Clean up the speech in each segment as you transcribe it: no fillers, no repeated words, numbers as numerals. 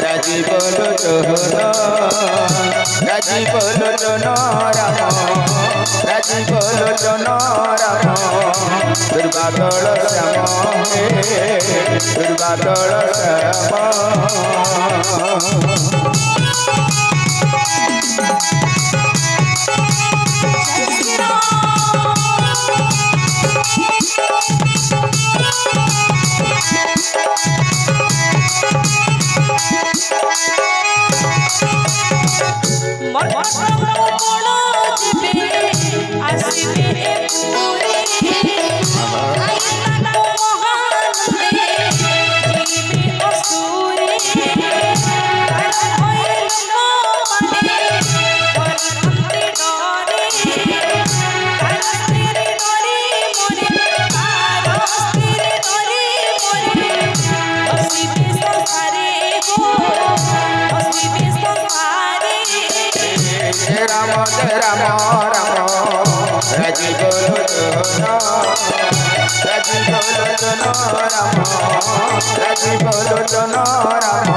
রাজীব লোচন রাজীব লোচন রাম রাজীব লোচন রাম দুর্বাদল শ্যাম হে দুর্বাদল শ্যাম राम राम राम राजीव लोचन राजीव लोचन राम राजीव लोचन राम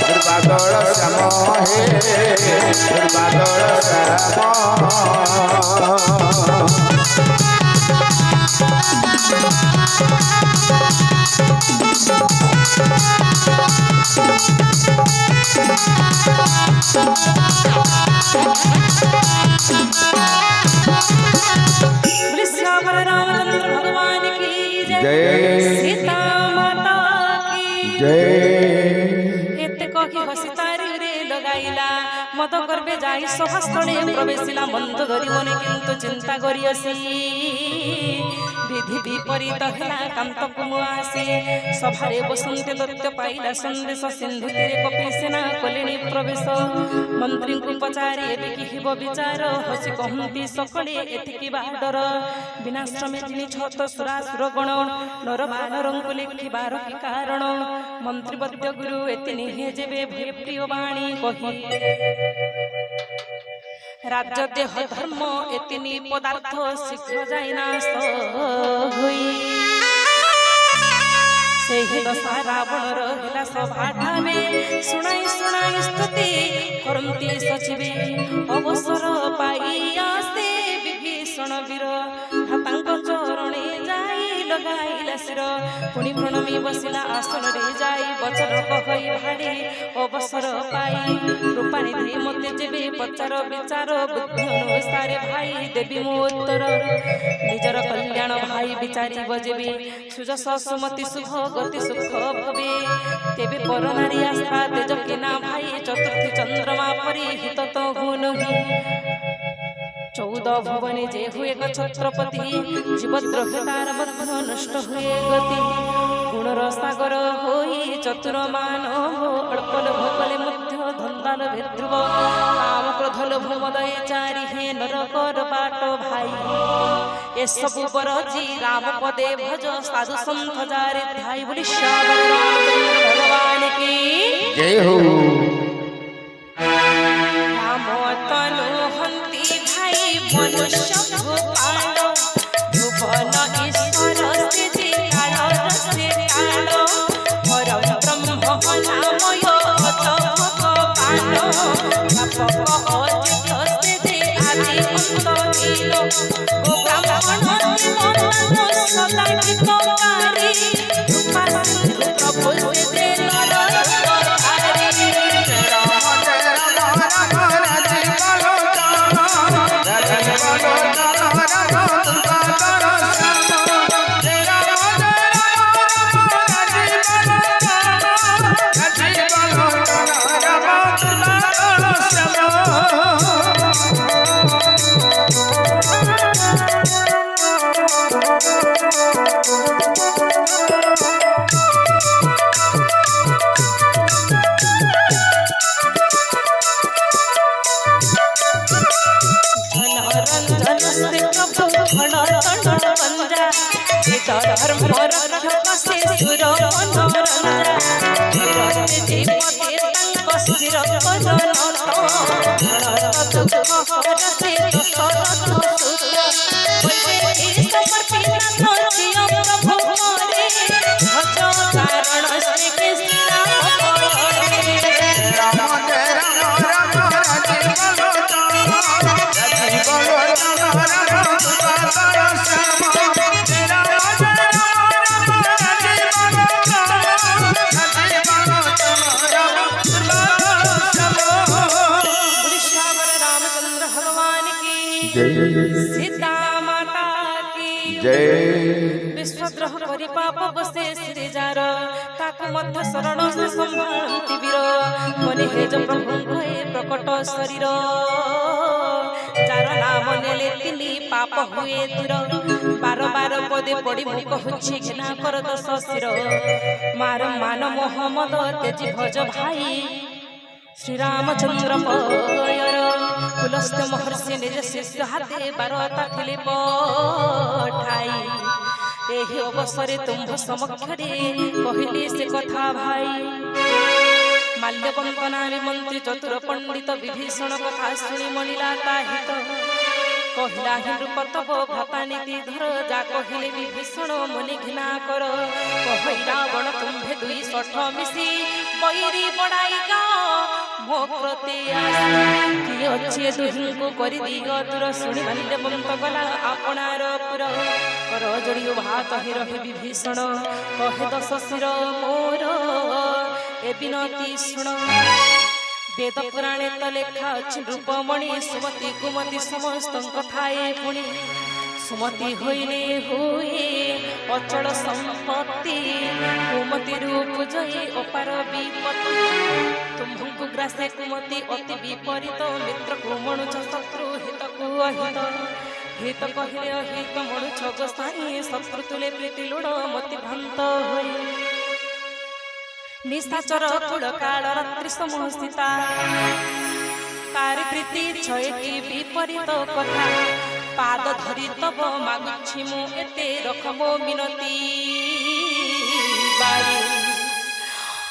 दुर्बादल श्याम हे दुर्बादल श्याम रामचंद्र भगवान की जय सीता माता की जय एते कहि हसितारी रे लगाइला मत करबे जाई सभास्थळे प्रवेशिला मंद धरि मने किंतु चिंता करियसी विधि विपरीत हेला कांत कुमुआसी सभारे बसंते दत्त पाइला संदेश सिंधु तीरे कपि सेना कलेनी प्रवेश मंत्री को पचारे एबे हिब विचार हसी कहंती सकले एतिकी बाडर विनाश्रमे जिनि छत सुरासुर गण नर बानरंकु लेखिबार कि कारण मंत्री बद्य गुरु एतिनि हे जेबे भय प्रिय वाणी कहि राज्य देह धर्म एतिनि पदार्थ शीघ्र जाइना होई सेहि दशा रावण रहिला सभा में सुनाई सुनाई स्तुति करंती सचिवे अवसर पाई आसे विभीषण वीर हातांक चरणे जाई लगाइला शिर पुनि प्रणमी बसिला आसन रे जाई वचन कहई भाड़ी अवसर पाई रूपानी दे मते जेबे पचार विचार बुद्धि अनुसारे भाई देवी मो उत्तर निजर कल्याण भाई विचारी बजेबे सुजस सुमति शुभ गति सुख भवे तेबे पर नारी आस्था तेज किना भाई चतुर्थी चंद्रमा परि हित तो हुनहि 14 भुवने जे हुए क छत्रपति जीवद्रोह तार मध्य नष्ट हुए गति गुणर सागर होई चतुर मानव अल्पल भोगले मध्य धन्दाल भेद्रुव काम क्रोध लोभ मदय चारि हे नरकर बाट भाई ए सबु बरजी राम पदे भज साधु संत जारे ध्याई बोली श्याम रामचंद्र भगवान की जय हो राम तनु हंती भाई मनुष्य भूपाल भुवन ईश्वर से दियालो से आलो परम ब्रह्म नामय भगवान अजित से दे आदि अंत नीलो गो ब्राह्मण मन सदा हितकारी रूपा सिंधु प्रभु से दे नर धर्म रक्षक से सुर मनोरंजा जीवते तंक सिर समर्पित प्रभु मोरे भज कारण श्यावर रामचंद्र भगवान की जय सीता माता की जय विश्वद्रोह करि पाप बसे श्री जार ताकु मध्य शरण से संभाळंती वीर मने हे जो प्रभुଙ୍କ ए प्रकट शरीर जार नाम नेले तिनी पाप हुए दूर बार बार पदे पड़ी मु कहूछि घृणा कर दस शिर मार मान मोहम्मद तेजी भज भाई श्री रामचंद्र पयर पुलस्त महर्षि निज शिष्य हाथे बारता थिले पठाई एही अवसरे तुम्भ समक्षरे कहले से कथा भाई माल्यवंत नारी मंत्री चतुर पंडित विभीषण कथा शुणी मणिला ताहित कहिला हि नृपतप भ्राता नीति धर जा कहिले विभीषण मनि घृणा कर कहि रावण तुम्भे दुई सठ मिसी बैरी बड़ाई गाओ मो प्रति कि अच्छे दुहिंको करि दिग दूर शुणी माल्यवंत गला आपणार पुर कर जोड़ी भात हि रहे विभीषण कहे दस शिर मोर ए बिनती शुण वेद पुराणे तो लेखा अछि रूपमणि सुमति कुमति समस्त कथाए पुणी सुमति होइले हुए अचल संपत्ति कुमति रूप जय अपार विपत्ति तुम्भंकु ग्रासे कुमति अति विपरीत मित्र कुमणुच शत्रु हित को अहित हित कहिले अहित मणुछ गोसाई शत्रु तुले प्रीति लुड़ मति भ्रांत होई निशाचर कुल काल रात्रि समस्थिता तारि प्रीति क्षय की विपरीत कथा पाद धरी तब मागुछि मु एते रखमो मिनती बारी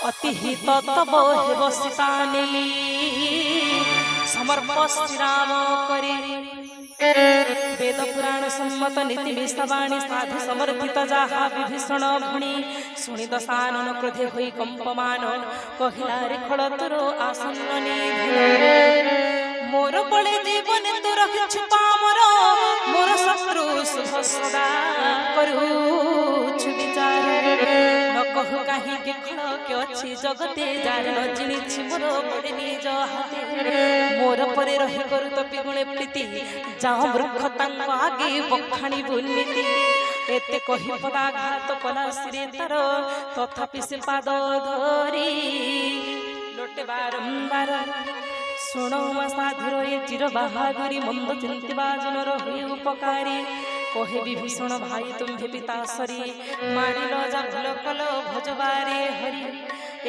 अति हित तब हेब सीता नेली समर्प श्री राम करे वेद पुराण सम्मत नीति विस्तवाणी साधु समर्थित जाहा विभीषण भुणी शुणी दशानन क्रोधे होई कंपमान कहिला रे खड़तुर आसन्न निधन मोर बळे जीवन तोर किछु पामर मोर शत्रु शुभ सदा करूछु विचार न कहु काहि के खड़ के अछि जगते जार न जिनिछि मोर बड़े निज हाते मोर परे रहि करू तो पिगुणे प्रीति जाओ वृक्ष तांग आगे बखाणी बुनीति एते कहि पदाघात कला श्री तार तथापि से पाद धरी लोटे बारंबार सुनो साधुर ए चिर बहादुरी मंद चिंति बाजनर हुई उपकारी कहे विभीषण भाई तुम्भे पिता सरी मारिल जा भूल कल भजबारे हरि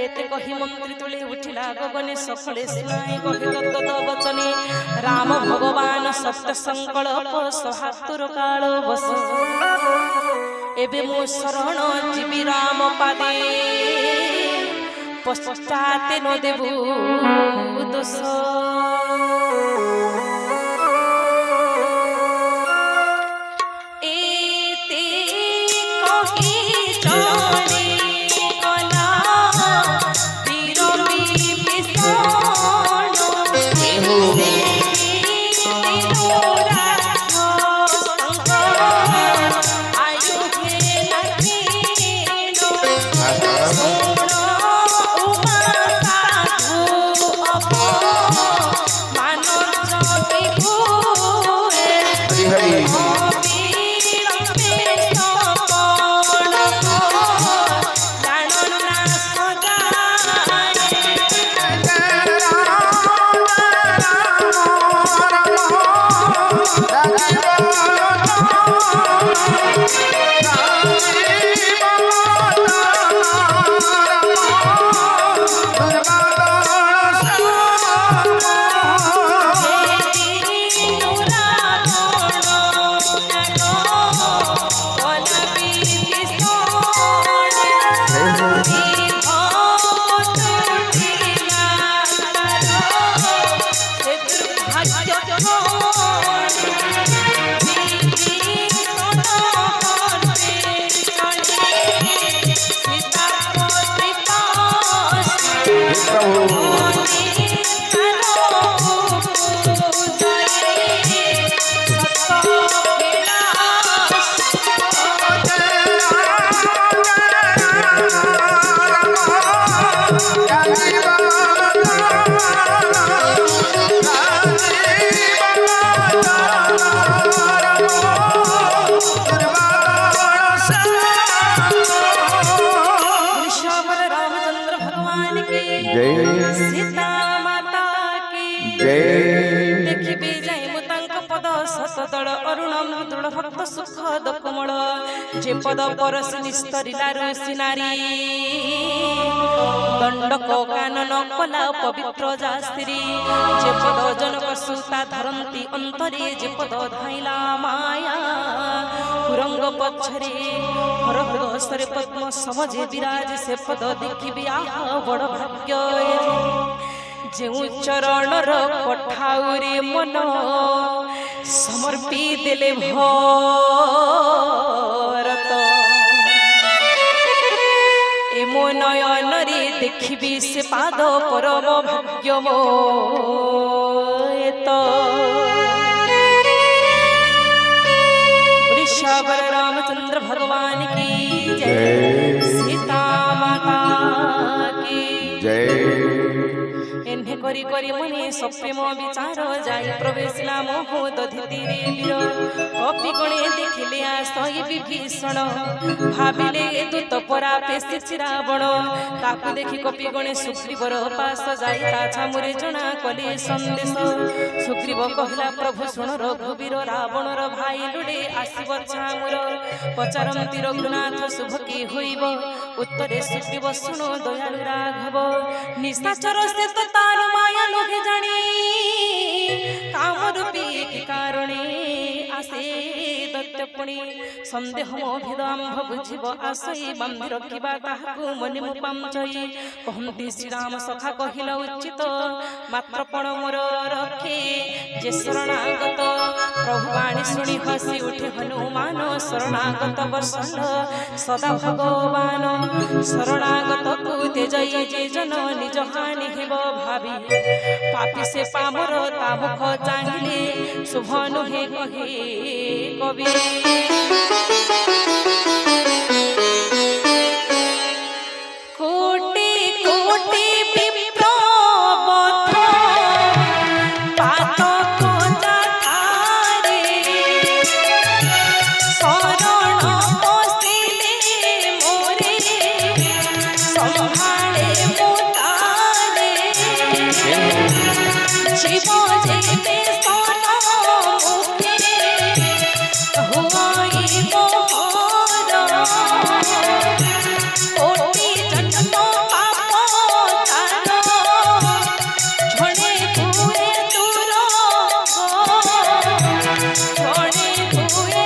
एते कही मंत्री तुले उठिला गगने सफले सुनाई कहे दत्त वचने राम भगवान सत्य संकल्प सहातुर काल बस एबे मो शरण जीवी राम पादे पश्चाते न देबु दोष पद शतदल अरुण मृदुल भक्त सुखद कोमल जे पद परस निस्तरिला ऋषि नारी दंडक कानन कला पवित्र जा स्त्री जे पद जनक सुता धरती अंतरे जे पद धाइला माया कुरंग पक्षरे हर हृदय पद्म समझे विराज से पद देखी आह बड़ भाग्य जो चरण कठाउरे मन समर्पी देले भरत ए मो नयन रे देखी से पाद परम भाग्य ऋषभर रामचंद्र भगवान की जय सीता माता की जय एन्हे करी करी मने सप्रेम विचार जाई प्रवेशला मोह दधिति रे वीर कपि गणे देखिले आसई विभीषण भाबिले दूत परा पेशि रावण ताकु देखि कपि गणे सुग्रीवर पास जाई ता छामुरे जना कले संदेश सुग्रीव कहिला प्रभु सुन रघुवीर रावणर भाई लुडे आसीब छामुर पचारंती रघुनाथ शुभ की होइब उत्तरे सुग्रीव सुनो दयालु राघव निशाचर से तो तार माया लोगे जानी काम रूपी के कारणे आसे दत्तपुणी संदेह मोभिदाम्भ बुझिब आसई बांधि रखिबा ताहाकु मने मु पामचई कहंती श्री राम सखा कहिला उचित मात्र पण मोर रखे जे शरणागत प्रभु वाणी सुनी हसी उठे हनुमान शरणागत बसल सदा भगवान शरणागत को तेजई जे जन निज हानि हेब भावी पापी से पामर ता मुख चाहिले शुभ नुहे कहे कवि कोटि कोटि विप्र बध पातक जातारे शरण पसिले मोरे संभाळे मुतारे शिव जेते सन मुखे हुआई मोहर कोटि जन्म पाप तार झणे हुए दूर झणे हुए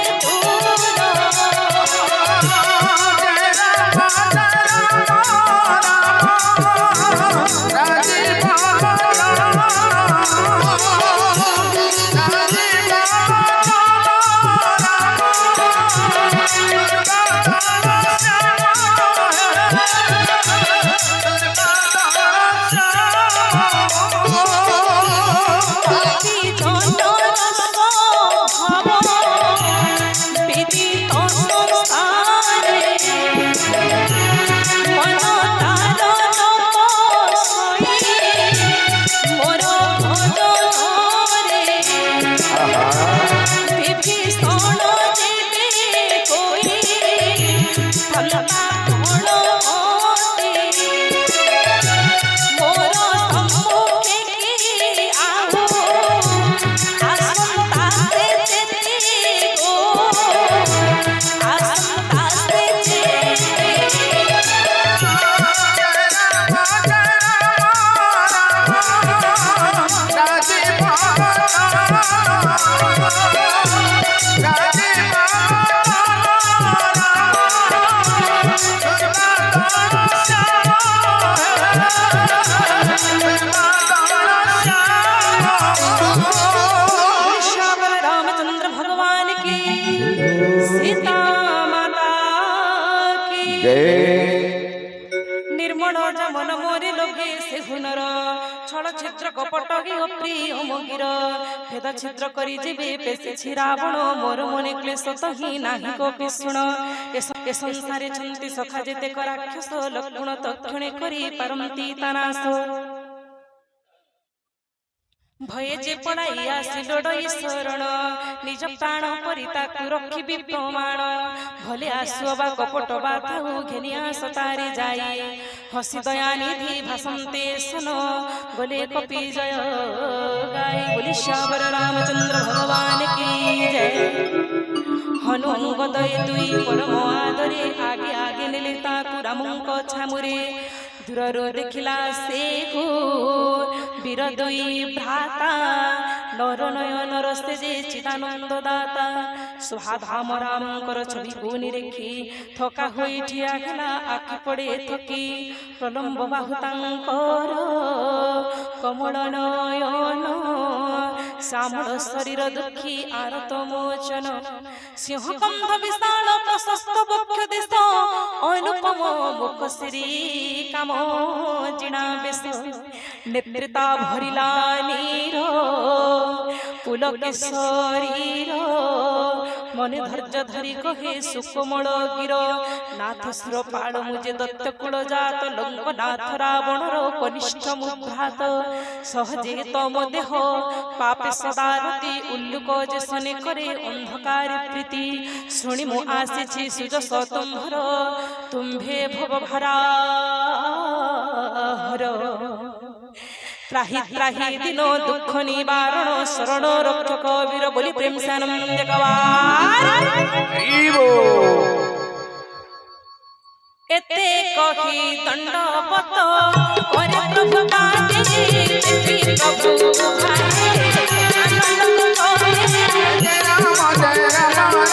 रामचंद्र भगवान की सीता माता की निर्मल जमन मोरे लोगे से हुनर छल छिद्र कपट प्रिय मगिर भेद छिद्र करी जीवे पेशे रावण मोर मने क्लेश तही नाही को पिशुण ए संसारे छंती सखा जेते राक्षस लक्षण तक्षणे करी पारंती तानास भये जे पड़ाई आसी लड़ई शरण निज प्राण परिताकु रखिबी प्रमाण भले आसुबा कपट बाधाऊ घेनिया सतारे जाई हसी दयानिधि भाषंते सन गले कपि जय गाई बोली श्यावर रामचंद्र भगवान ପଦଏ ଦୁଇ ପରମ ଆଦରେ ଆଗେ ଆଗେ ନେଲେ ତାକୁ ରାମଙ୍କ ଛାମୁରେ ଦୂରରୁ ଦେଖିଲା ସେକୁ ବୀର ଦୁଇ ଭ୍ରାତା ନର ନୟନର ସେ ଯେ ଚିଦାନନ୍ଦ ଦାତା ସୁହାଧାମ ରାମଙ୍କର ଛବିକୁ ନିରେଖି ଥକା ହୋଇ ଠିଆ ହେଲା ଆଖି ପଡ଼େ ଥକି ପ୍ରଲମ୍ବ ବାହୁ ତାଙ୍କର କମଳ ନୟନ ଶ୍ୟାମଳ ଶରୀର ଦୁଃଖୀ ଆରତ ମୋଚନ ସିଂହ କନ୍ଧ ବିଶାଳ ପ୍ରଶସ୍ତ ବକ୍ଷ ଦେଶ ଅନୁପମ ମୁଖ ଶ୍ରୀ କାମ ଜିଣା ବେଶ ନେତ୍ରିତା ଭରିଲା ନୀର ପୁଲକେଶରୀର ମନେ ଧୈର୍ଯ୍ୟ ଧରି କହେ ସୁକୋମଳ ଗିର ନାଥ ସୁର ପାଳ ମୁଜେ ଦତ୍ତ କୁଳ ଜାତ ଲଙ୍କନାଥ ରାବଣର କନିଷ୍ଠ ମୁଭ୍ରାତ ସହଜେ ତମ ଦେହ ପାପେ ସଦାରତି ଉଲ୍ଲୁକ ଯେ ଶନେ করে ଅନ୍ଧକାର ପ୍ରୀତି ଶୁଣି ମୁଁ ଆସିଛି ସୁଯଶ ତୁମ୍ଭର ତୁମ୍ଭେ ଭବ ଭରାହର त्राही त्राही दिनो दुख निवारण शरण रक्षक वीर बोली प्रेम से आनंद कवार एते कही दंडवत करे प्रभु काटे देखी प्रभु भाए आनंद करे जय राम जय राम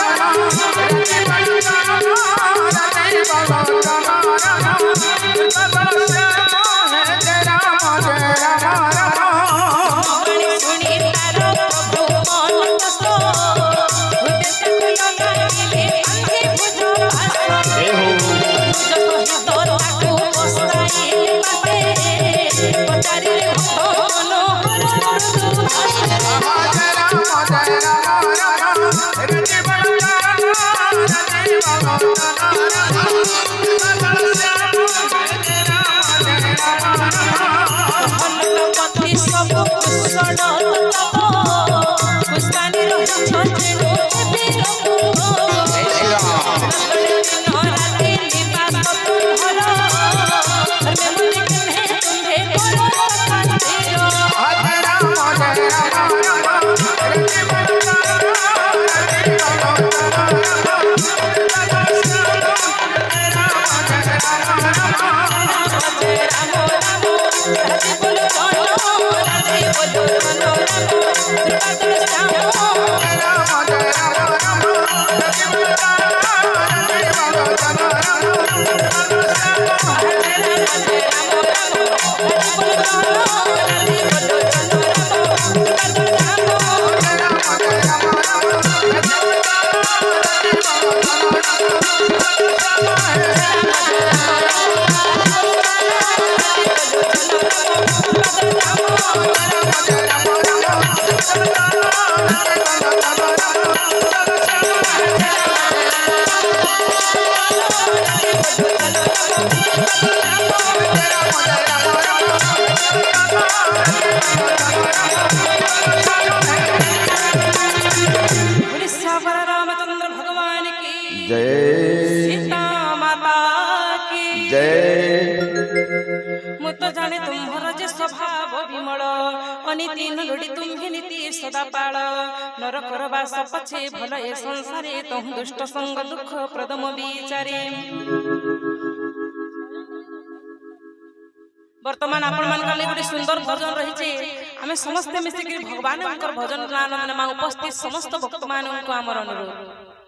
रामचंद्र भगवान की जय सीता माता की जय मु तो जाने तुम्हारा जे स्वभाव विमल अनीति लोड़ी तुम्हे नीति सदा पाल नर करबास पछे भल ए संसारे तहु दुष्ट संग दुख प्रदम विचारे वर्तमान आपण मान काले गोटे सुंदर भजन रही आमे समस्त मिसिक भगवान भजन गान उपस्थित समस्त भक्त मान को आमर अनुरोध